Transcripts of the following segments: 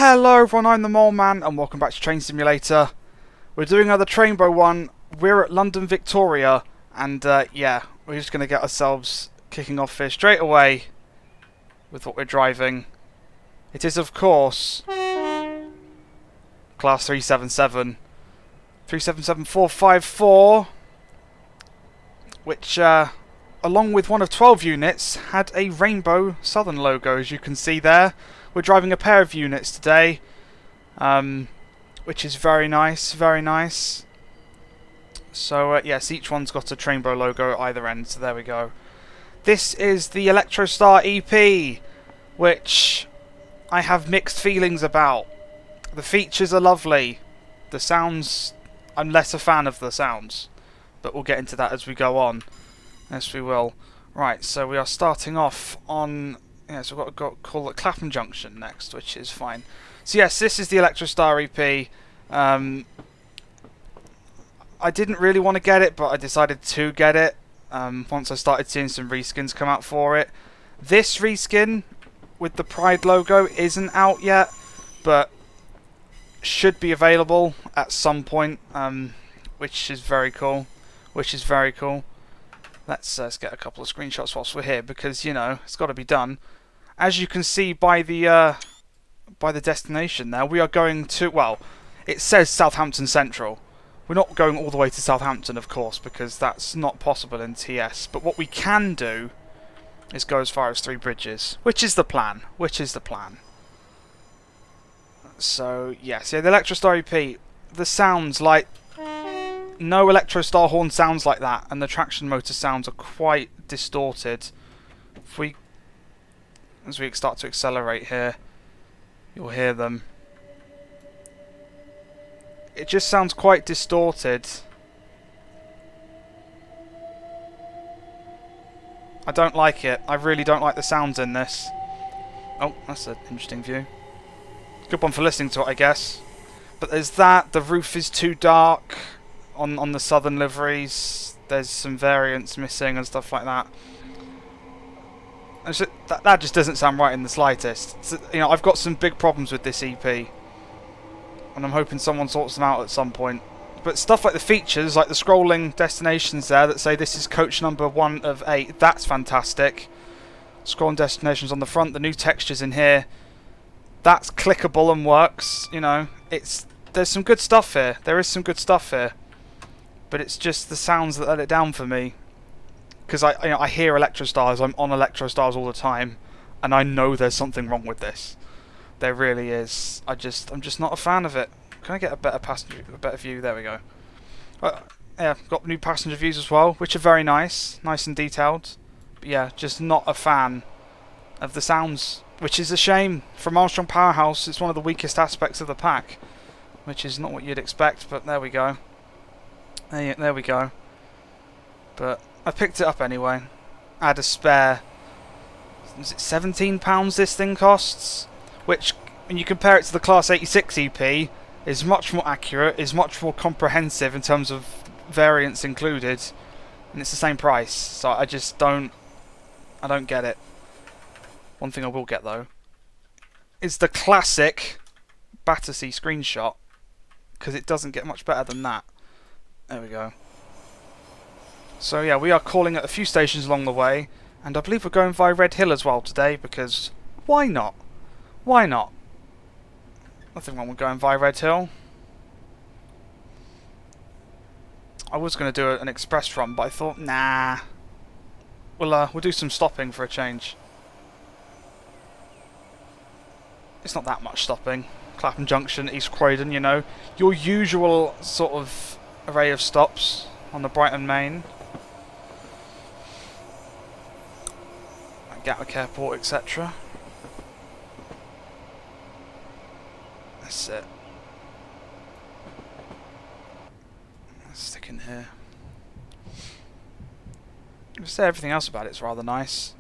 Hello everyone, I'm the Mole Man and welcome back to Train Simulator. We're doing another Trainbow one. We're at London Victoria and yeah, we're just going to get ourselves kicking off here straight away with what we're driving. It is of course Class 377. 377454, which along with one of 12 units had a rainbow southern logo, as you can see there. We're driving a pair of units today, which is very nice, very nice. So yes, each one's got a Trainbow logo at either end, so there we go. This is the Electrostar EP, which I have mixed feelings about. The features are lovely. The sounds, I'm less a fan of the sounds, but we'll get into that as we go on. Yes, we will. Right, so we are starting off on... yeah, so we've got to call it Clapham Junction next, which is fine. So yes, this is the Electrostar EP. I didn't really want to get it, but I decided to get it once I started seeing some reskins come out for it. This reskin with the Pride logo isn't out yet, but should be available at some point, which is very cool. Let's get a couple of screenshots whilst we're here, because you know it's got to be done. As you can see by the destination there, we are going to, well, it says Southampton Central. We're not going all the way to Southampton, of course, because that's not possible in TS. But what we can do is go as far as Three Bridges, which is the plan. So yes, yeah, the Electrostar EP, the sounds like no Electrostar horn sounds like that, and the traction motor sounds are quite distorted. As we start to accelerate here, you'll hear them. It just sounds quite distorted. I don't like it. I really don't like the sounds in this. Oh, that's an interesting view. Good one for listening to it, I guess. But there's that. The roof is too dark on the southern liveries. There's some variants missing and stuff like that. That just doesn't sound right in the slightest. So, you know, I've got some big problems with this EP, and I'm hoping someone sorts them out at some point. But stuff like the features, like the scrolling destinations there that say this is coach number 1 of 8, that's fantastic. Scrolling destinations on the front, the new textures in here, that's clickable and works. You know, there's some good stuff here. There is some good stuff here, but it's just the sounds that let it down for me. Because I hear Electrostars, I'm on Electrostars all the time, and I know there's something wrong with this. There really is. I'm just not a fan of it. Can I get a better view? There we go. Yeah, got new passenger views as well, which are very nice and detailed. But yeah, just not a fan of the sounds, which is a shame. From Armstrong Powerhouse, it's one of the weakest aspects of the pack, which is not what you'd expect. But there we go. There we go. But I picked it up anyway. I had a spare. Is it £17 this thing costs? Which, when you compare it to the Class 86 EP, is much more accurate, is much more comprehensive in terms of variants included, and it's the same price. So I don't get it. One thing I will get though is the classic Battersea screenshot, because it doesn't get much better than that. There we go. So yeah, we are calling at a few stations along the way, and I believe we're going via Red Hill as well today, because why not? Why not? Nothing wrong with going via Red Hill. I was going to do an express run, but I thought, nah. We'll do some stopping for a change. It's not that much stopping. Clapham Junction, East Croydon, you know. Your usual sort of array of stops on the Brighton main. Gatwick Airport, etc. That's it. Let's stick in here. I'd say everything else about it's rather nice.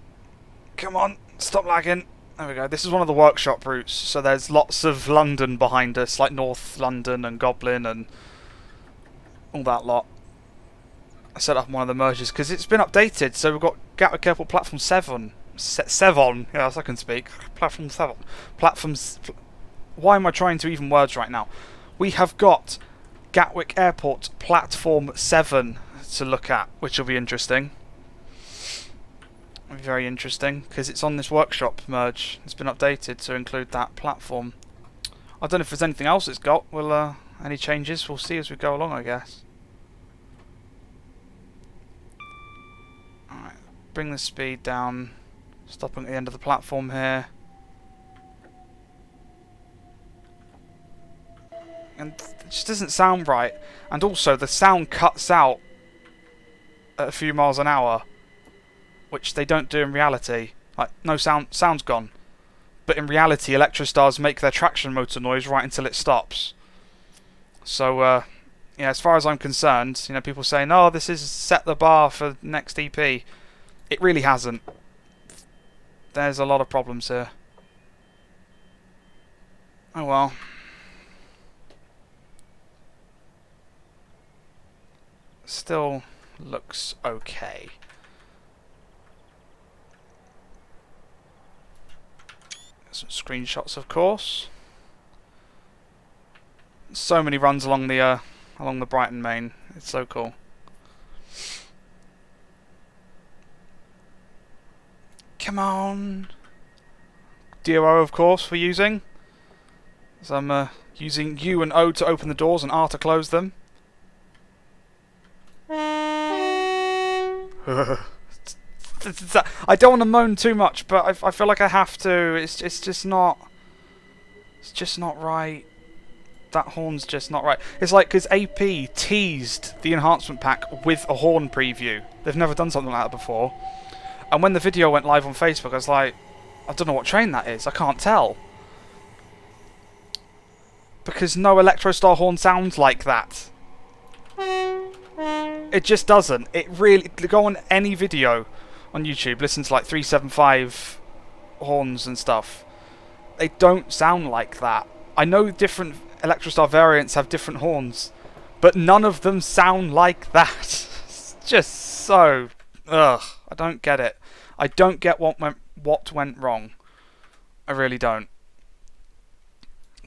Come on, stop lagging. There we go. This is one of the workshop routes, so there's lots of London behind us, like North London and Goblin and all that lot. I set up one of the merges because it's been updated, so we've got Gatwick Airport Platform 7. Yes, I can speak. Platform 7. why am I trying to even words right now? We have got Gatwick Airport Platform 7 to look at, which will be interesting. Very interesting, because it's on this workshop merge. It's been updated to include that platform. I don't know if there's anything else it's got. Will any changes? We'll see as we go along, I guess. Alright, bring the speed down. Stopping at the end of the platform here. And it just doesn't sound right. And also, the sound cuts out at a few miles an hour, which they don't do in reality. Like, no sound's gone. But in reality, Electrostars make their traction motor noise right until it stops. So, yeah, as far as I'm concerned, you know, people saying, "Oh, this has set the bar for next EP." It really hasn't. There's a lot of problems here. Oh well. Still looks okay. Some screenshots, of course. So many runs along the Brighton main. It's so cool. Come on. DOO, of course, we're using. So I'm using U and O to open the doors and R to close them. I don't want to moan too much, but I feel like I have to. It's just not. It's just not right. That horn's just not right. It's like because AP teased the enhancement pack with a horn preview. They've never done something like that before. And when the video went live on Facebook, I was like, I don't know what train that is. I can't tell. Because no Electrostar horn sounds like that. It just doesn't. It really... Go on any video on YouTube, listen to like 375 horns and stuff. They don't sound like that. I know different Electrostar variants have different horns, but none of them sound like that. It's just so... Ugh. I don't get it. I don't get what went wrong. I really don't.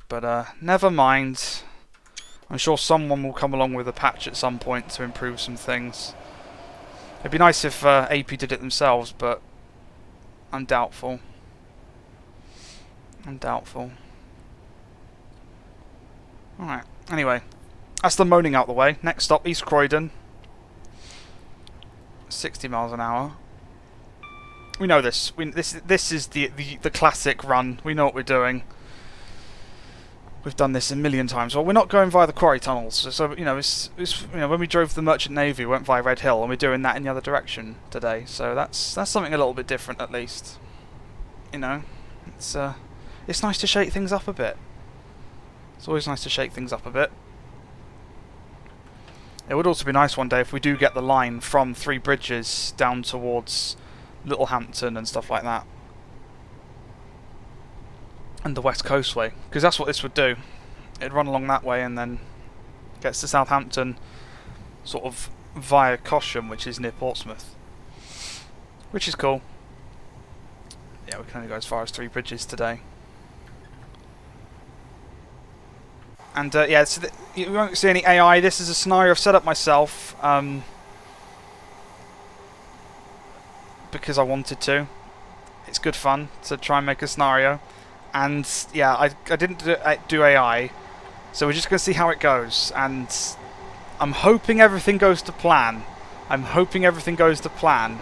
But never mind. I'm sure someone will come along with a patch at some point to improve some things. It'd be nice if AP did it themselves, but I'm doubtful. I'm doubtful. Alright, anyway. That's the moaning out the way. Next stop, East Croydon. 60 miles an hour. We know this. This is the classic run. We know what we're doing. We've done this a million times. Well, we're not going via the quarry tunnels. So you know, it's you know, when we drove the Merchant Navy, we went via Red Hill, and we're doing that in the other direction today. So that's something a little bit different, at least. You know, it's nice to shake things up a bit. It's always nice to shake things up a bit. It would also be nice one day if we do get the line from Three Bridges down towards Littlehampton and stuff like that. And the West Coastway, because that's what this would do. It'd run along that way and then gets to Southampton sort of via Cosham, which is near Portsmouth. Which is cool. Yeah, we can only go as far as Three Bridges today. And yeah, so you won't see any AI. This is a scenario I've set up myself because I wanted to. It's good fun to try and make a scenario. And yeah, I didn't do AI, so we're just going to see how it goes. And I'm hoping everything goes to plan. I'm hoping everything goes to plan.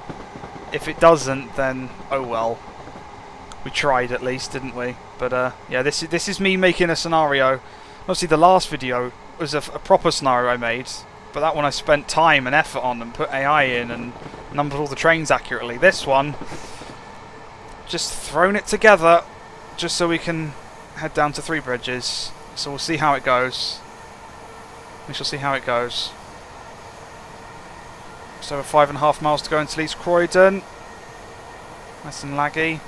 If it doesn't, then oh well. We tried at least, didn't we? But yeah, this is me making a scenario. Obviously, the last video was a proper scenario I made, but that one I spent time and effort on and put AI in and numbered all the trains accurately. This one, just thrown it together just so we can head down to Three Bridges. So we'll see how it goes. We shall see how it goes. So we're 5.5 miles to go into East Croydon. Nice and laggy,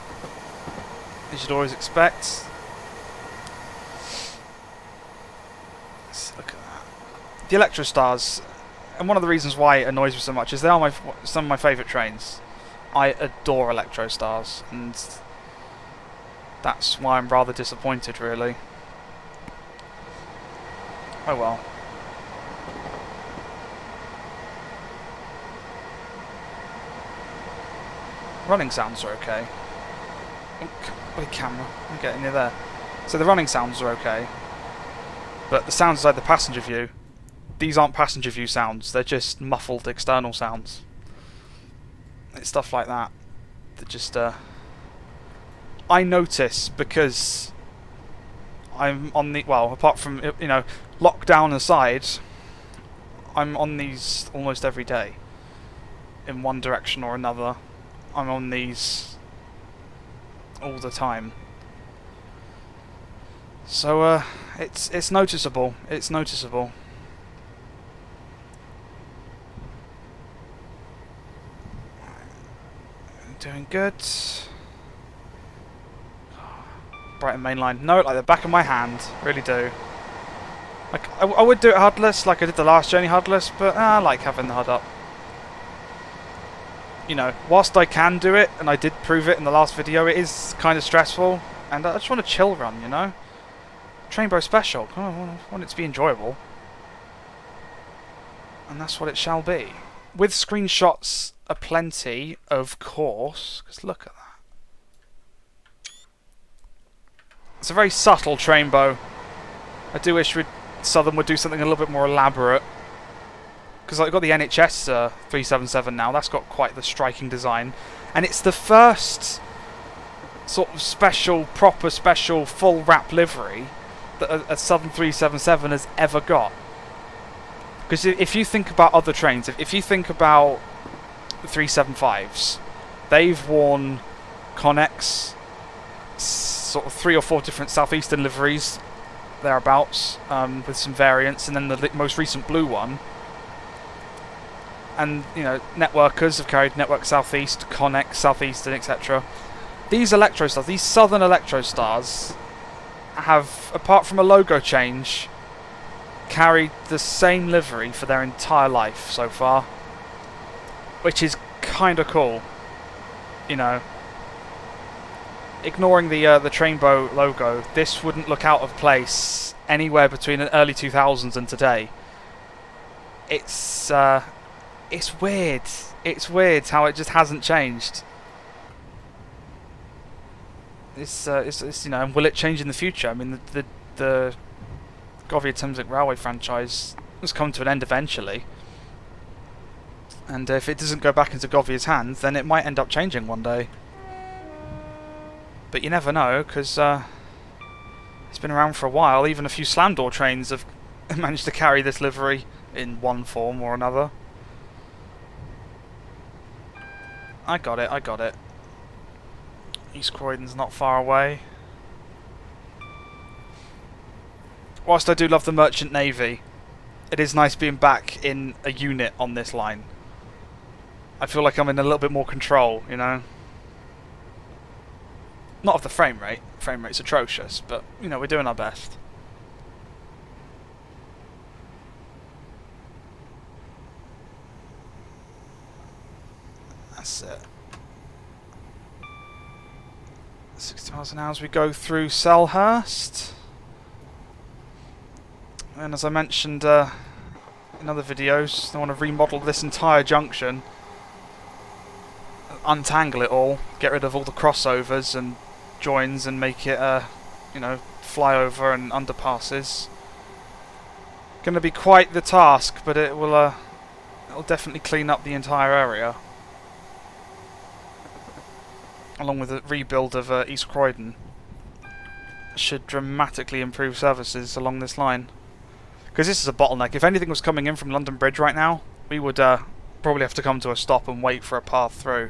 as you'd always expect. Look at that. The Electrostars, and one of the reasons why it annoys me so much is they are some of my favourite trains. I adore Electrostars, and that's why I'm rather disappointed, really. Oh well. Running sounds are okay. Bloody camera. I'm getting near there. So the running sounds are okay. But the sounds inside the passenger view, these aren't passenger view sounds. They're just muffled external sounds. It's stuff like that. That just, I notice because I'm on the, well, apart from, you know, lockdown aside, I'm on these almost every day. In one direction or another. I'm on these all the time. So, it's noticeable. It's noticeable. Doing good. Brighton main line. Know it like the back of my hand. Really do. Like, I would do it HUDless, like I did the last journey HUDless, but I like having the HUD up. You know, whilst I can do it, and I did prove it in the last video, it is kind of stressful, and I just want a chill run, you know? Trainbow special. I want it to be enjoyable. And that's what it shall be. With screenshots aplenty, of course, because look at that. It's a very subtle Trainbow. I do wish Southern would do something a little bit more elaborate. Because I've got the NHS 377 now, that's got quite the striking design. And it's the first sort of special, proper special, full wrap livery that a Southern 377 has ever got. Because if you think about other trains, if you think about the 375s, they've worn Connex, sort of 3 or 4 different southeastern liveries, thereabouts, with some variants, and then the most recent blue one. And, you know, networkers have carried Network Southeast, Connex, Southeastern, etc. These Electrostars, these Southern Electrostars, have, apart from a logo change, carried the same livery for their entire life so far. Which is kind of cool. You know. Ignoring the Trainbow logo, this wouldn't look out of place anywhere between the early 2000s and today. It's weird. It's weird how it just hasn't changed. It's you know, and will it change in the future? I mean, the Govia Thameslink Railway franchise has come to an end eventually, and if it doesn't go back into Govia's hands, then it might end up changing one day. But you never know, because it's been around for a while. Even a few slam door trains have managed to carry this livery in one form or another. I got it, I got it. East Croydon's not far away. Whilst I do love the Merchant Navy, it is nice being back in a unit on this line. I feel like I'm in a little bit more control, you know? Not of the frame rate. Frame rate's atrocious, but, you know, we're doing our best. That's it. 60 miles an hour as we go through Selhurst. And as I mentioned in other videos, I want to remodel this entire junction, untangle it all, get rid of all the crossovers and joins, and make it you know, flyover and underpasses. Going to be quite the task, but it will it'll definitely clean up the entire area, along with the rebuild of East Croydon. Should dramatically improve services along this line. Because this is a bottleneck. If anything was coming in from London Bridge right now, we would probably have to come to a stop and wait for a path through.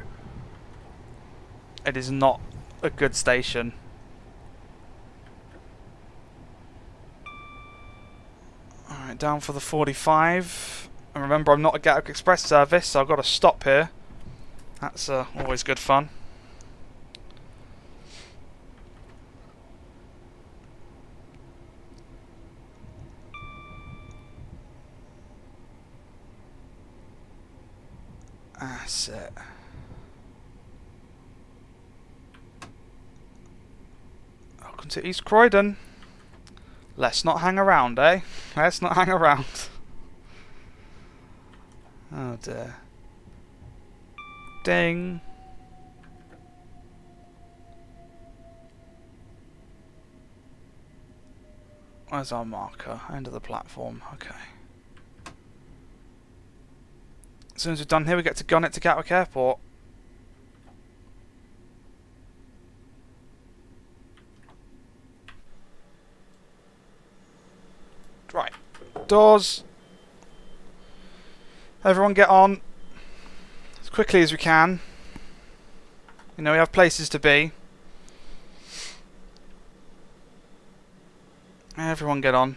It is not a good station. Alright, down for the 45. And remember, I'm not a Gatwick Express service, so I've got to stop here. That's always good fun. That's it. Welcome to East Croydon. Let's not hang around, eh? Let's not hang around. Oh dear. Ding. Where's our marker? End of the platform. Okay. As soon as we're done here, we get to gun it to Gatwick Airport. Right. Doors. Everyone get on. As quickly as we can. You know, we have places to be. Everyone get on.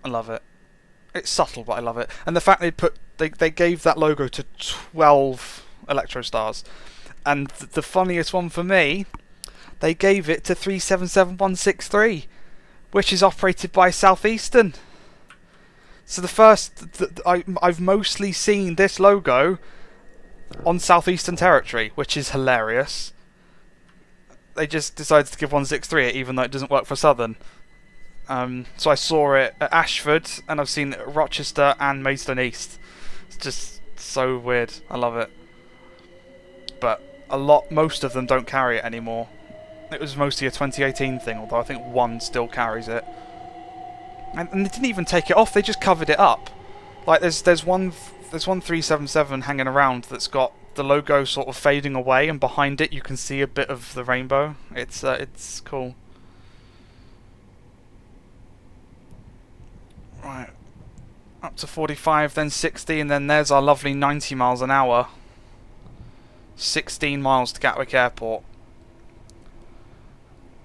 I love it. It's subtle, but I love it. And the fact they gave that logo to 12 Electro Stars. And the funniest one for me, they gave it to 377163, which is operated by Southeastern. So the first I've mostly seen this logo on Southeastern territory, which is hilarious. They just decided to give 163 it, even though it doesn't work for Southern. So I saw it at Ashford, and I've seen it at Rochester and Maidstone East. It's just so weird. I love it. But most of them don't carry it anymore. It was mostly a 2018 thing, although I think one still carries it. And they didn't even take it off; they just covered it up. Like there's one 377 hanging around that's got the logo sort of fading away, and behind it you can see a bit of the rainbow. It's cool. Right, up to 45, then 60, and then there's our lovely 90 miles an hour. 16 miles to Gatwick Airport.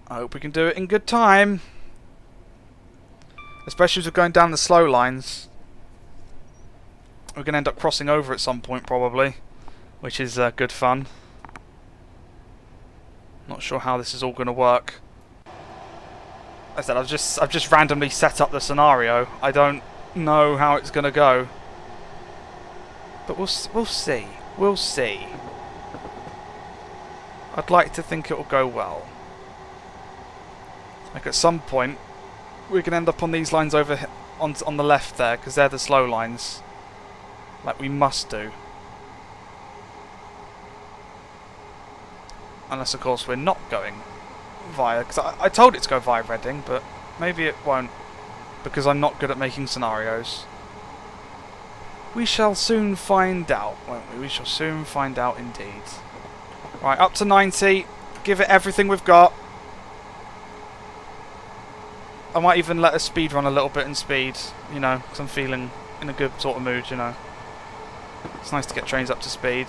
I hope we can do it in good time. Especially as we're going down the slow lines. We're going to end up crossing over at some point probably, which is good fun. Not sure how this is all going to work. As I said, I've just randomly set up the scenario. I don't know how it's going to go, but we'll see. We'll see. I'd like to think it will go well. Like at some point, we can end up on these lines over on the left there, because they're the slow lines. Like we must do. Unless, of course, we're not going via... Because I told it to go via Reading, but maybe it won't. Because I'm not good at making scenarios. We shall soon find out, won't we? We shall soon find out indeed. Right, up to 90. Give it everything we've got. I might even let us speed run a little bit in speed, you know, because I'm feeling in a good sort of mood, you know. It's nice to get trains up to speed.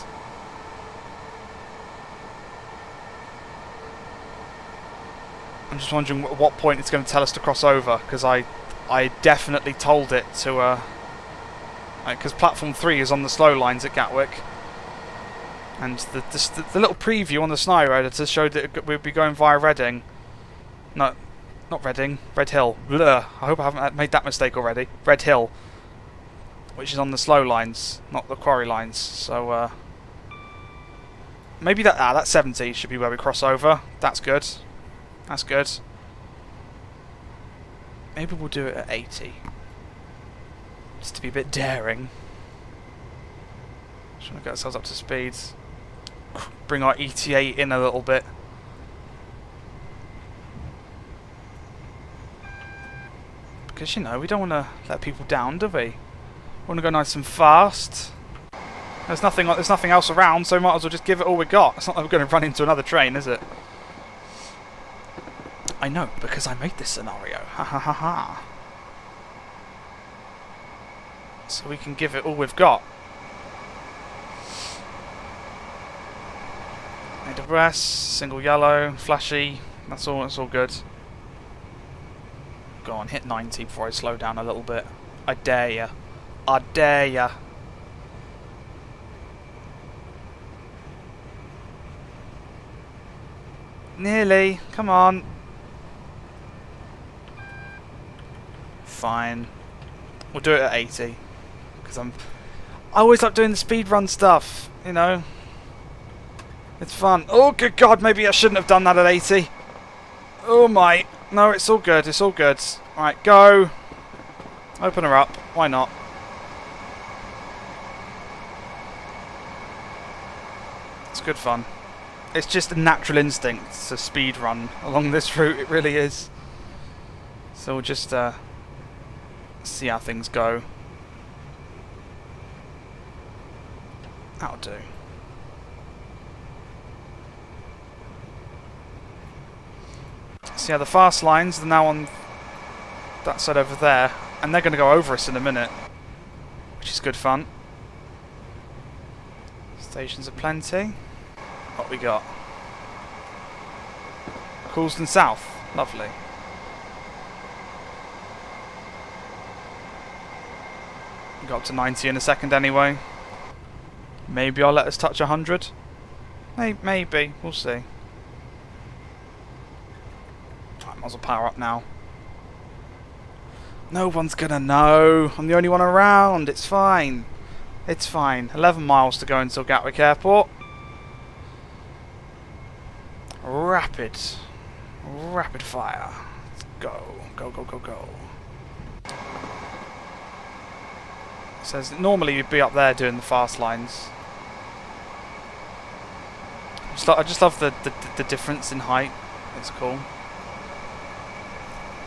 I'm just wondering at what point it's going to tell us to cross over, because I definitely told it to, because platform 3 is on the slow lines at Gatwick, and the little preview on the scenario editor showed that we'd be going via Reading. No, not Reading, Red Hill. Blech. I hope I haven't made that mistake already. Red Hill, which is on the slow lines, not the quarry lines. So maybe that 70 should be where we cross over. That's good. That's good. Maybe we'll do it at 80. Just to be a bit daring. Just trying to get ourselves up to speed. Bring our ETA in a little bit. Because, you know, we don't want to let people down, do we? We want to go nice and fast. There's nothing else around, so might as well just give it all we got. It's not like we're going to run into another train, is it? I know, because I made this scenario. Ha ha ha ha. So we can give it all we've got. Made a breast, single yellow, flashy. That's all good. Go on, hit 90 before I slow down a little bit. I dare ya. I dare ya. Nearly. Come on. Fine. We'll do it at 80. Because I always like doing the speedrun stuff, you know. It's fun. Oh, good God, maybe I shouldn't have done that at 80. Oh my. No, it's all good. It's all good. Alright, go. Open her up. Why not? It's good fun. It's just a natural instinct to speed run along this route. It really is. So we'll just see how things go. That'll do. So yeah, the fast lines are now on that side over there, and they're going to go over us in a minute, which is good fun. Stations are plenty. What we got? Croydon South. Lovely. We got up to 90 in a second anyway. Maybe I'll let us touch 100. Maybe. We'll see. Right, might as well power up now. No one's gonna know. I'm the only one around. It's fine. It's fine. 11 miles to go until Gatwick Airport. Rapid fire. Let's go. Go. It says normally you'd be up there doing the fast lines. I just love the difference in height. It's cool.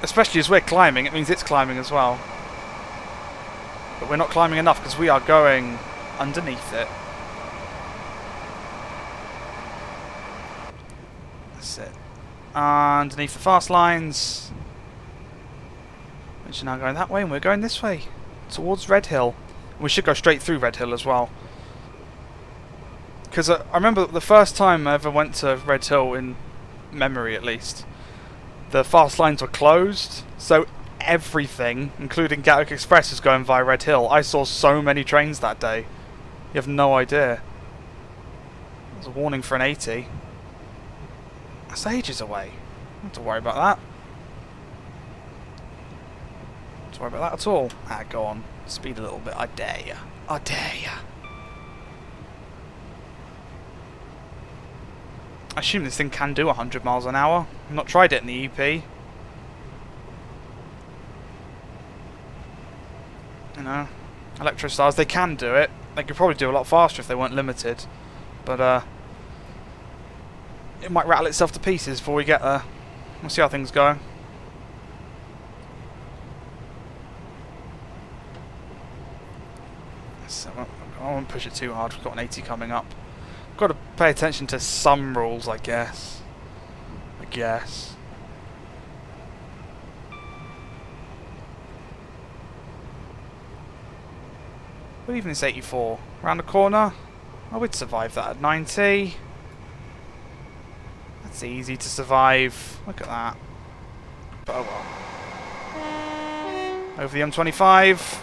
Especially as we're climbing, it means it's climbing as well. But we're not climbing enough because we are going underneath it. That's it. Underneath the fast lines. Which are now going that way, and we're going this way. Towards Red Hill. We should go straight through Red Hill as well. Because I remember the first time I ever went to Red Hill, in memory at least, the fast lines were closed, so everything, including Gatwick Express, was going via Red Hill. I saw so many trains that day. You have no idea. There's a warning for an 80. That's ages away. Don't have to worry about that. Don't have to worry about that at all. Go on. Speed a little bit. I dare ya. I dare ya. I assume this thing can do 100 miles an hour. I've not tried it in the EP. You know, Electrostars, they can do it. They could probably do a lot faster if they weren't limited. But, it might rattle itself to pieces before we get there. We'll see how things go. So, I won't push it too hard. We've got an 80 coming up. Got to pay attention to some rules, I guess. But even this 84, around the corner, I would survive that at 90. That's easy to survive. Look at that. But oh well. Over the M25.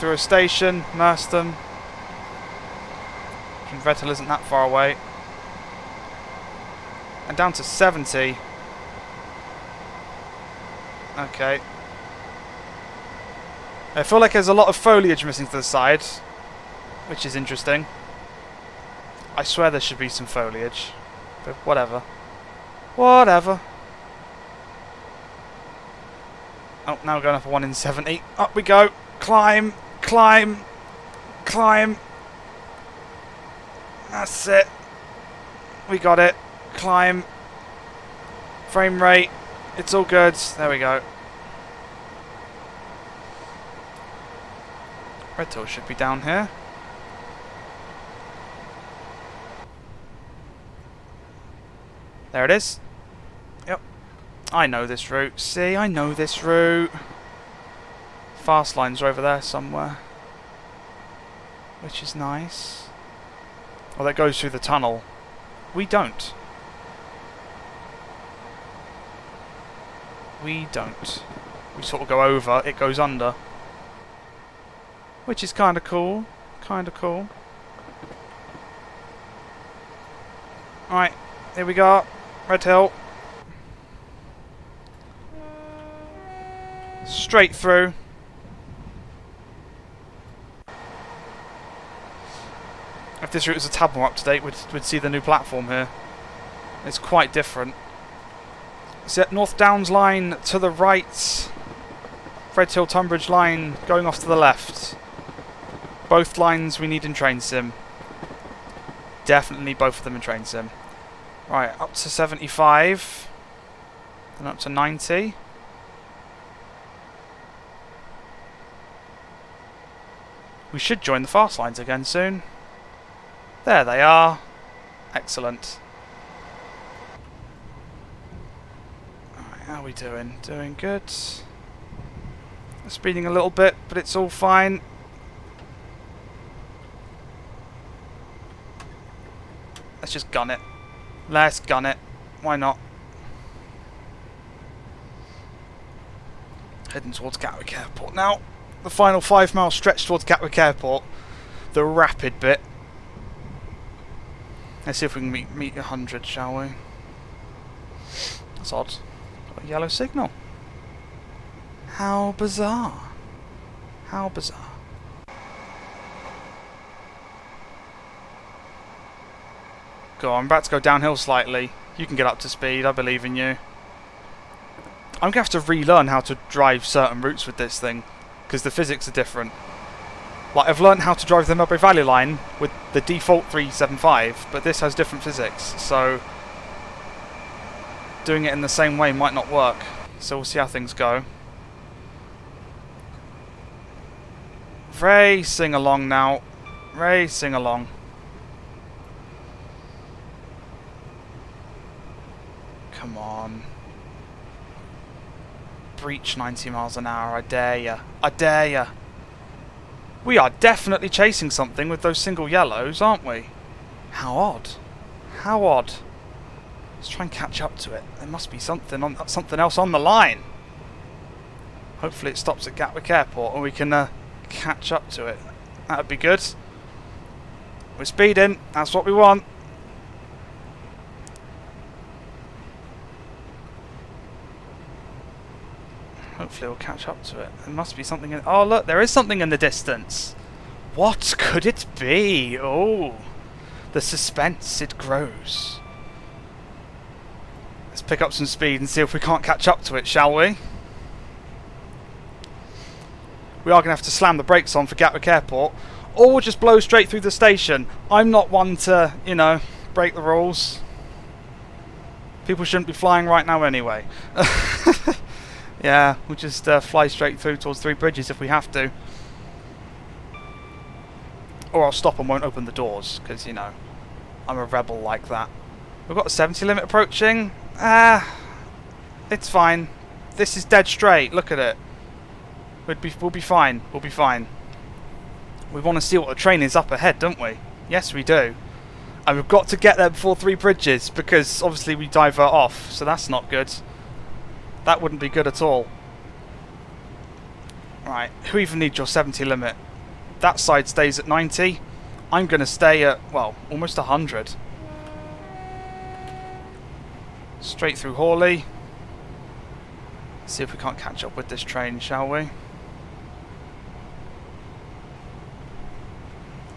Through a station, Merstham. Red Hill isn't that far away. And down to 70. Okay. I feel like there's a lot of foliage missing to the side, which is interesting. I swear there should be some foliage. But whatever. Whatever. Oh, now we're going up a 1 in 70. Up we go. Climb. Climb. Climb. That's it. We got it. Climb. Frame rate. It's all good. There we go. Red Hill should be down here. There it is. Yep. I know this route. See, I know this route. Fast lines are over there somewhere. Which is nice. Well, that goes through the tunnel. We don't. We don't. We sort of go over, it goes under. Which is kind of cool. Kind of cool. Alright, here we go. Red Hill. Straight through. If this route was a tad more up to date, we'd see the new platform here. It's quite different. Set North Downs line to the right. Red Hill Tunbridge line going off to the left. Both lines we need in Train Sim. Definitely both of them in Train Sim. Right, up to 75. And up to 90. We should join the fast lines again soon. There they are. Excellent. Alright, how are we doing? Doing good. Speeding a little bit, but it's all fine. Let's just gun it. Let's gun it. Why not? Heading towards Gatwick Airport now. The final 5 mile stretch towards Gatwick Airport. The rapid bit. Let's see if we can meet 100, shall we? That's odd. Got a yellow signal. How bizarre. How bizarre. Go on, I'm about to go downhill slightly. You can get up to speed, I believe in you. I'm going to have to relearn how to drive certain routes with this thing, because the physics are different. Like, I've learned how to drive the Melbury Valley line with the default 375, but this has different physics, so doing it in the same way might not work. So we'll see how things go. Racing along now. Racing along. Come on. Breach 90 miles an hour, I dare ya. I dare ya. We are definitely chasing something with those single yellows, aren't we? How odd. How odd. Let's try and catch up to it. There must be something else on the line. Hopefully it stops at Gatwick Airport and we can catch up to it. That would be good. We're speeding. That's what we want. Hopefully we'll catch up to it. There must be something in... Oh, look, there is something in the distance. What could it be? Oh, the suspense, it grows. Let's pick up some speed and see if we can't catch up to it, shall we? We are going to have to slam the brakes on for Gatwick Airport, or we'll just blow straight through the station. I'm not one to, you know, break the rules. People shouldn't be flying right now anyway. Yeah, we'll just fly straight through towards Three Bridges if we have to. Or I'll stop and won't open the doors, because, you know, I'm a rebel like that. We've got a 70 limit approaching. It's fine. This is dead straight, look at it. We'll be fine, we'll be fine. We want to see what the train is up ahead, don't we? Yes, we do. And we've got to get there before Three Bridges, because obviously we divert off, so that's not good. That wouldn't be good at all. Right, who even needs your 70 limit? That side stays at 90. I'm going to stay at, well, almost 100. Straight through Hawley. See if we can't catch up with this train, shall we?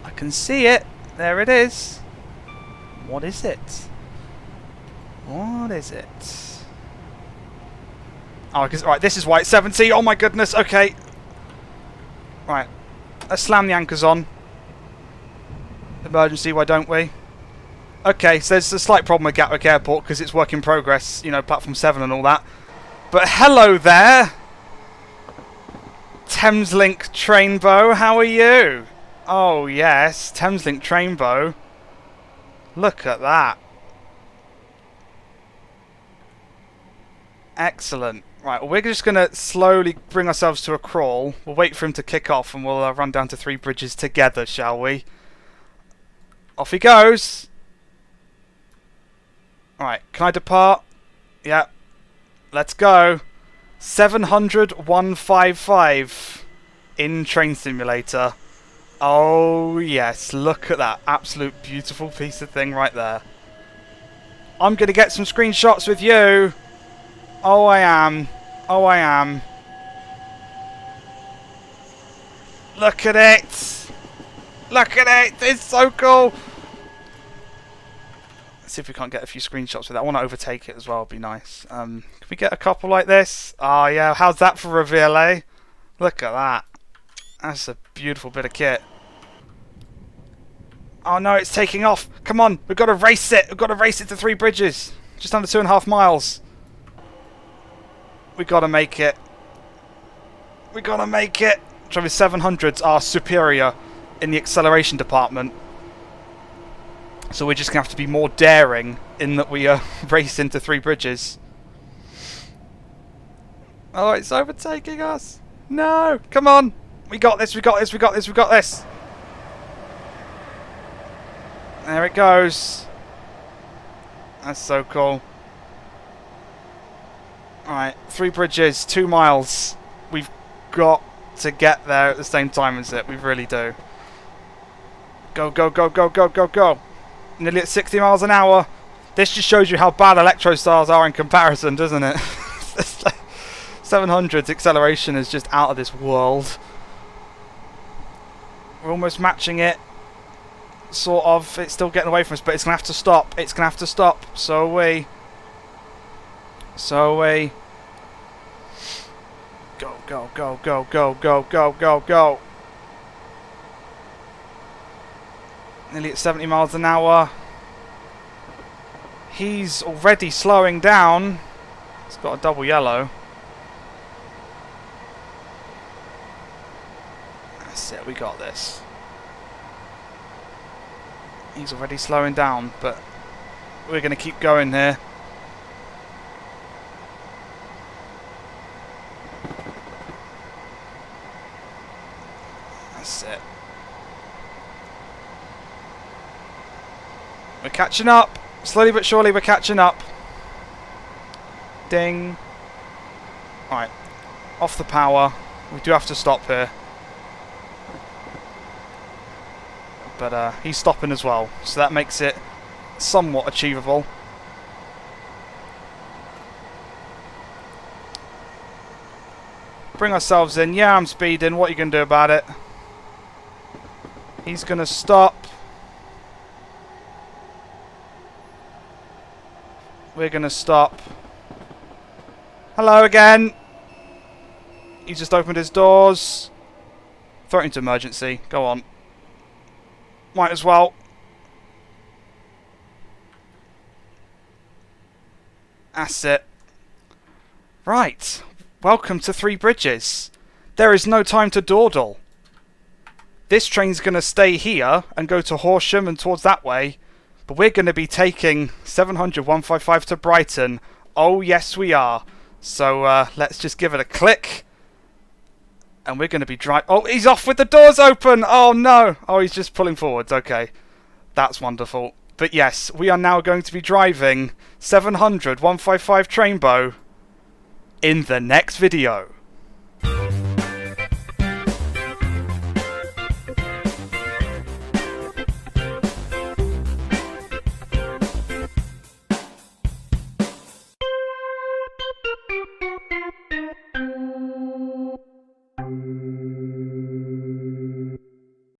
I can see it. There it is. What is it? What is it? Oh, right, this is why it's 70. Oh my goodness, okay. Right, let's slam the anchors on. Emergency, why don't we? Okay, so there's a slight problem with Gatwick Airport because it's work in progress, you know, platform 7 and all that. But hello there! Thameslink Trainbow, how are you? Oh yes, Thameslink Trainbow. Look at that. Excellent. Right, well, we're just going to slowly bring ourselves to a crawl. We'll wait for him to kick off and we'll run down to Three Bridges together, shall we? Off he goes! Alright, can I depart? Yeah. Let's go. 700,155 in Train Simulator. Oh, yes, look at that. Absolute beautiful piece of thing right there. I'm going to get some screenshots with you. Oh, I am. Oh, I am. Look at it. Look at it. It's so cool. see if we can't get a few screenshots with that. I want to overtake it as well, it'd be nice. Can we get a couple like this? Oh yeah, how's that for reveal, eh? Look at that. That's a beautiful bit of kit. Oh no, it's taking off. Come on, we've got to race it. We've got to race it to 3 bridges. Just under 2.5 miles. We've got to make it. We've got to make it. Trouble is 700s are superior in the acceleration department. So we're just going to have to be more daring in that we race into 3 bridges. Oh, it's overtaking us. No, come on. We got this, we got this, we got this, we got this. There it goes. That's so cool. Alright, 3 bridges, 2 miles. We've got to get there at the same time as it. We really do. Go, go, go, go, go, go, go. Nearly at 60 miles an hour. This just shows you how bad electro stars are in comparison, doesn't it? 700's acceleration is just out of this world. We're almost matching it. Sort of. It's still getting away from us, but it's going to have to stop. It's going to have to stop. So are we. So are we. Go, go, go, go, go, go, go, go, go. Nearly at 70 miles an hour. He's already slowing down. He's got a double yellow. That's it, we got this. He's already slowing down, but we're going to keep going here. That's it. We're catching up. Slowly but surely we're catching up. Ding. Alright. Off the power. We do have to stop here. But he's stopping as well, so that makes it somewhat achievable. Bring ourselves in. Yeah, I'm speeding. What are you going to do about it? He's going to stop. We're going to stop. Hello again. He just opened his doors. Throw it into emergency. Go on. Might as well. That's it. Right. Welcome to 3 bridges. There is no time to dawdle. This train's going to stay here and go to Horsham and towards that way. But we're going to be taking 700 155 to Brighton. Oh, yes, we are. So let's just give it a click. And we're going to be driving... Oh, he's off with the doors open! Oh, no! Oh, he's just pulling forwards. Okay. That's wonderful. But yes, we are now going to be driving 700 155 Trainbow in the next video.